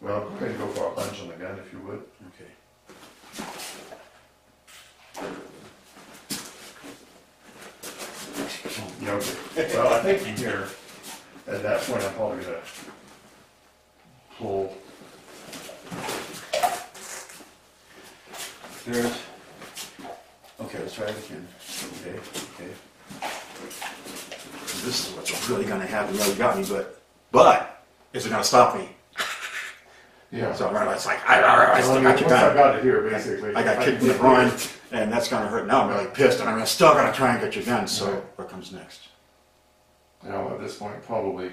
Well, go ahead and go for a punch on the gun if you would. Okay. Yeah, okay. Well, I think from here, at that point, I'm probably gonna pull. There's, okay, let's try it again. Okay, okay. This is what's really gonna happen, really got me, but is it gonna stop me? Yeah. So it's like, I still got your Once I gun. got it here, basically. I got kicked in the groin, and that's gonna hurt. Now I'm really pissed, and I'm still gonna try and get your gun, so Right. what comes next? Now, at this point, probably,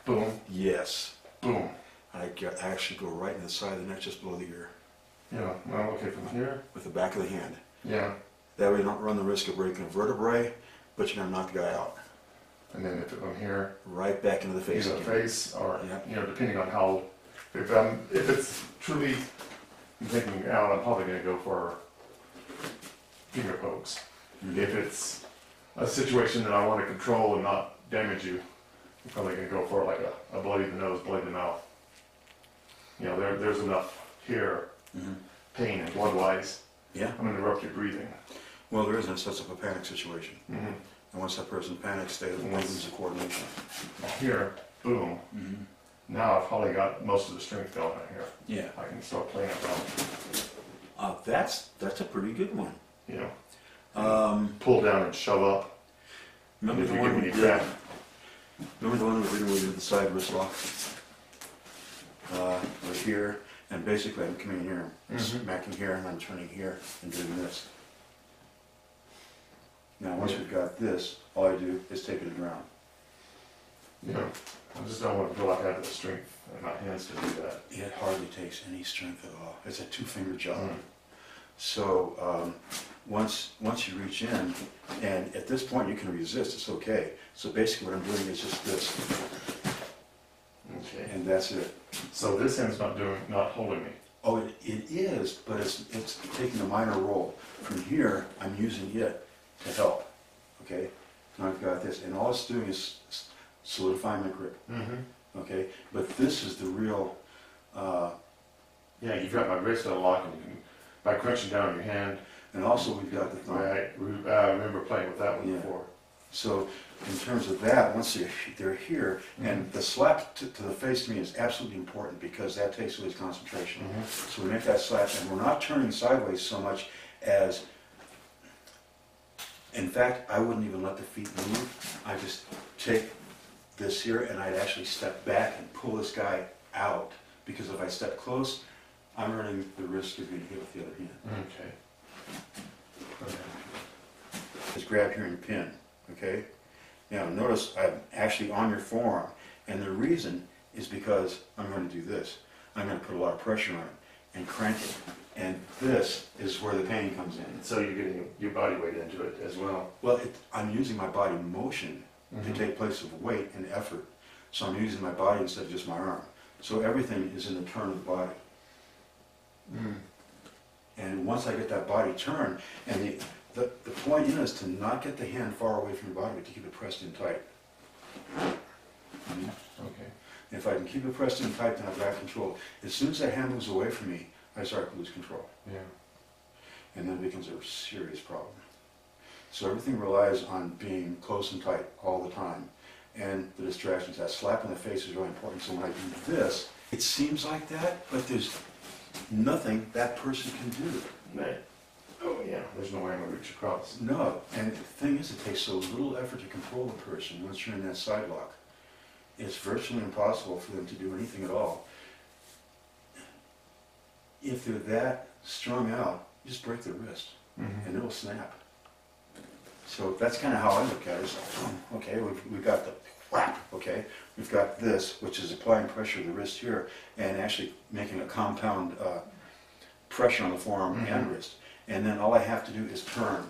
boom, Yes. boom. I actually go right in the side of the neck, just below the ear, Yeah, well, okay, from here, with the back of the hand. yeah. That way you don't run the risk of breaking a vertebrae, but you're gonna knock the guy out. And then if from here, Right back into the face either the again. face or, Yeah. you know, depending on how, if it's truly taking me out, I'm probably gonna go for finger pokes. If it's a situation that I want to control and not damage you, I'm probably gonna go for like a bloody the nose, bloody the mouth. You know, there's enough here, Mhm. pain and blood-wise. Yeah. I'm gonna interrupt your breathing. Well, there isn't. It sets up a panic situation. Mm-hmm. And once that person panics, they lose the coordination. Here, boom. Mm-hmm. Now I've probably got most of the strength going on here. Yeah. I can start playing around. That's a pretty good one. You know, pull down and shove up. Remember If the you one give we me did? crap. Remember the one we did where we did the side wrist lock? Right here, and basically I'm coming in here, smacking here, and I'm turning here and doing this. Now, once we've got this, all I do is take it to the ground. You know, I just don't want to feel like I have the strength in my hands to do that. It hardly takes any strength at all. It's a two-finger job. Mm. So once you reach in, and at this point you can resist, it's okay. So basically what I'm doing is just this, Okay. and that's it. So this hand's not holding me. Oh, it is, but it's taking a minor role. From here, I'm using it to help, okay? Now I've got this, and all it's doing is solidifying my grip, Mm-hmm. okay? But this is the real, Yeah, you've got my wrist unlocked, and you can, by crunching down your hand, and also we've got the thumb. I remember playing with that one Yeah. before. So in terms of that, once they're here, and the slap to the face to me is absolutely important because that takes away his concentration. So we make that slap, and we're not turning sideways so much as, in fact, I wouldn't even let the feet move. I just take this here, and I'd actually step back and pull this guy out, because if I step close, I'm running the risk of being hit with the other hand. Okay. Just grab here and pin, okay? Now notice I'm actually on your forearm, and the reason is because I'm going to do this. I'm going to put a lot of pressure on it and crank it, and this is where the pain comes in. So you're getting your body weight into it as well. Well, I'm using my body motion to take place of weight and effort, so I'm using my body instead of just my arm. So everything is in the turn of the body. And once I get that body turned, and the point is to not get the hand far away from your body, but to keep it pressed in tight. Okay. And if I can keep it pressed in tight, then I've got control. As soon as that hand moves away from me, I start to lose control. Yeah. And then it becomes a serious problem. So everything relies on being close and tight all the time. And the distractions, that slap in the face is really important. So when I do this, it seems like that, but there's nothing that person can do. Right. Oh yeah, there's no way I'm going to reach across. No, and the thing is, it takes so little effort to control the person once you're in that side lock. It's virtually impossible for them to do anything at all. If they're that strung out, you just break their wrist, and it'll snap. So that's kind of how I look at it. It's like, okay, we've got the whap, okay? We've got this, which is applying pressure to the wrist here, and actually making a compound pressure on the forearm and wrist. And then all I have to do is turn.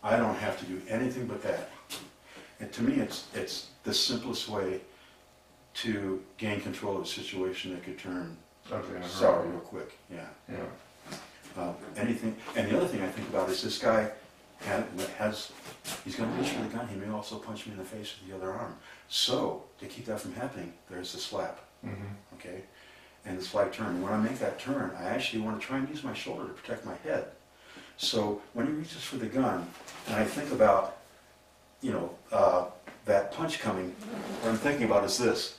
I don't have to do anything but that. And to me, it's the simplest way to gain control of a situation that could turn sour real quick. Yeah. Yeah. Anything. And the other thing I think about is this guy he's going to reach for the gun. He may also punch me in the face with the other arm. So to keep that from happening, there's the slap. Okay. and the slight turn. When I make that turn, I actually want to try and use my shoulder to protect my head. So when he reaches for the gun, and I think about, you know, that punch coming, what I'm thinking about is this,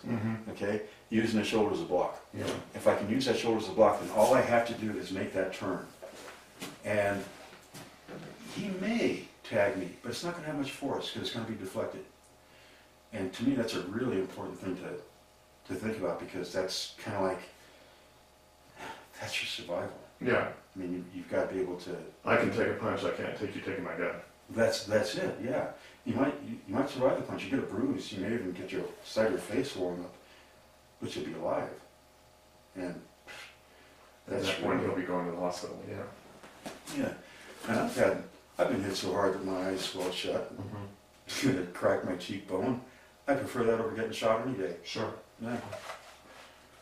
okay? Using the shoulder as a block. Yeah. If I can use that shoulder as a block, then all I have to do is make that turn. And he may tag me, but it's not going to have much force because it's going to be deflected. And to me, that's a really important thing to think about, because that's kind of like, that's your survival. Yeah. I mean, you've got to be able to. I can take a punch, I can't take you taking my gun. That's it. Yeah. You might survive the punch. You get a bruise. You may even get your side of your face swollen up, but you'll be alive. And At that's that point, really, he'll be going to the hospital, yeah. yeah. And I've been hit so hard that my eyes swelled shut. It cracked my cheekbone. I prefer that over getting shot any day. Sure. Yeah.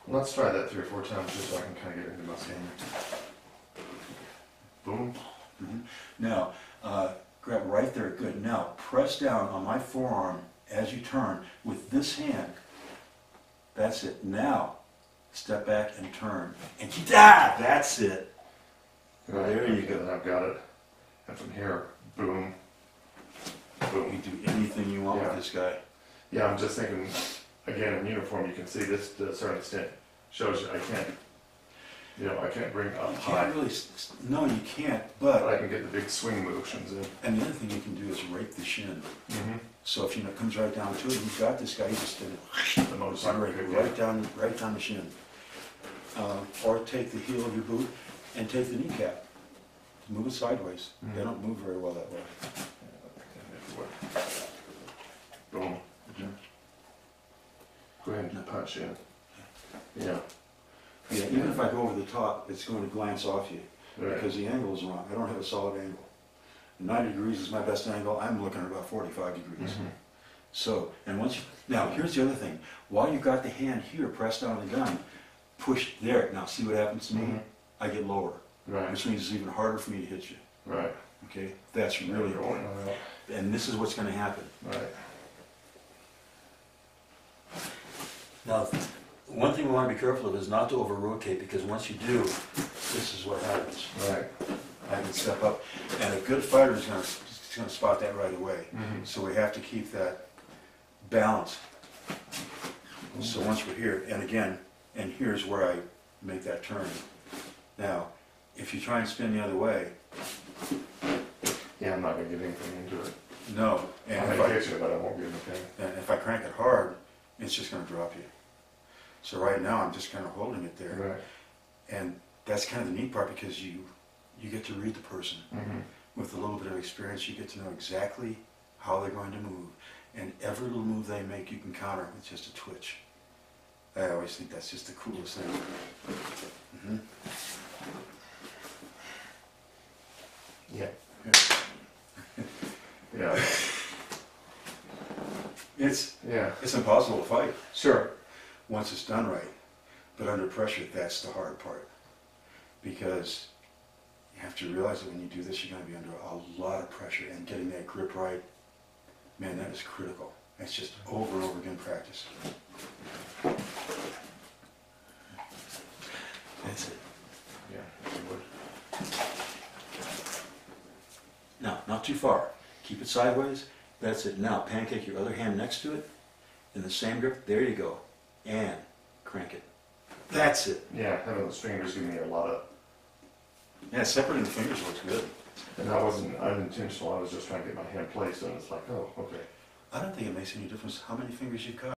Let's try that 3 or 4 times just so I can kind of get into my skin. Boom. Now, grab right there, good. Now, press down on my forearm as you turn with this hand. That's it. Now, step back and turn. And that's it. Right, There you okay, go. then I've got it. And from here, boom, You boom. can do anything you want Yeah. with this guy. Yeah, I'm just thinking, again, in uniform, you can see this to a certain extent. Shows you I can't, you know, I can't bring up You high, can't really, no, you can't, but but, I can get the big swing motions in. and the other thing you can do is rake the shin. Mm-hmm. So if it comes right down to it, you've got this guy, you just did it. The motorcycle Rake it kick, yeah. right down the shin. Or take the heel of your boot and take the kneecap. Move it sideways. Mhm. They don't move very well that way. Boom. Go ahead and punch in. Yeah. Yeah, even if I go over the top, it's going to glance off you Right. because the angle is wrong. I don't have a solid angle. 90 degrees is my best angle. I'm looking at about 45 degrees. Mhm. So, and once you, now here's the other thing. While you've got the hand here pressed down on the gun, push there. Now see what happens to me? Mhm. I get lower, Right. which means it's even harder for me to hit you. Right. Okay, that's really important. And this is what's going to happen. Right. Now, one thing we want to be careful of is not to over-rotate, because once you do, this is what happens. Right. I can step up, and a good fighter is going to spot that right away. Mhm. So we have to keep that balance. So once we're here, and again, and here's where I make that turn. Now, if you try and spin the other way, Yeah, I'm not gonna get anything into it. no. And I if may I, hit you, but I won't get anything. and if I crank it hard, it's just going to drop you. So right now, I'm just kind of holding it there. Right. And that's kind of the neat part, because you get to read the person. Mm-hmm. With a little bit of experience, you get to know exactly how they're going to move. And every little move they make, you can counter with just a twitch. I always think that's just the coolest thing. Mhm. Yeah. Yeah. Yeah. It's impossible to fight Sure. once it's done right. But under pressure, that's the hard part. Because you have to realize that when you do this, you're going to be under a lot of pressure, and getting that grip right, man, that is critical. It's just over and over again practice. That's it. Yeah. You would. Now, not too far. Keep it sideways. That's it. Now, pancake your other hand next to it in the same grip. There you go. And crank it. That's it. Yeah, having those fingers give me a lot of, Yeah, separating the fingers looks good. and that wasn't unintentional, I was just trying to get my hand placed, and it's like, oh, okay. I don't think it makes any difference how many fingers you've got.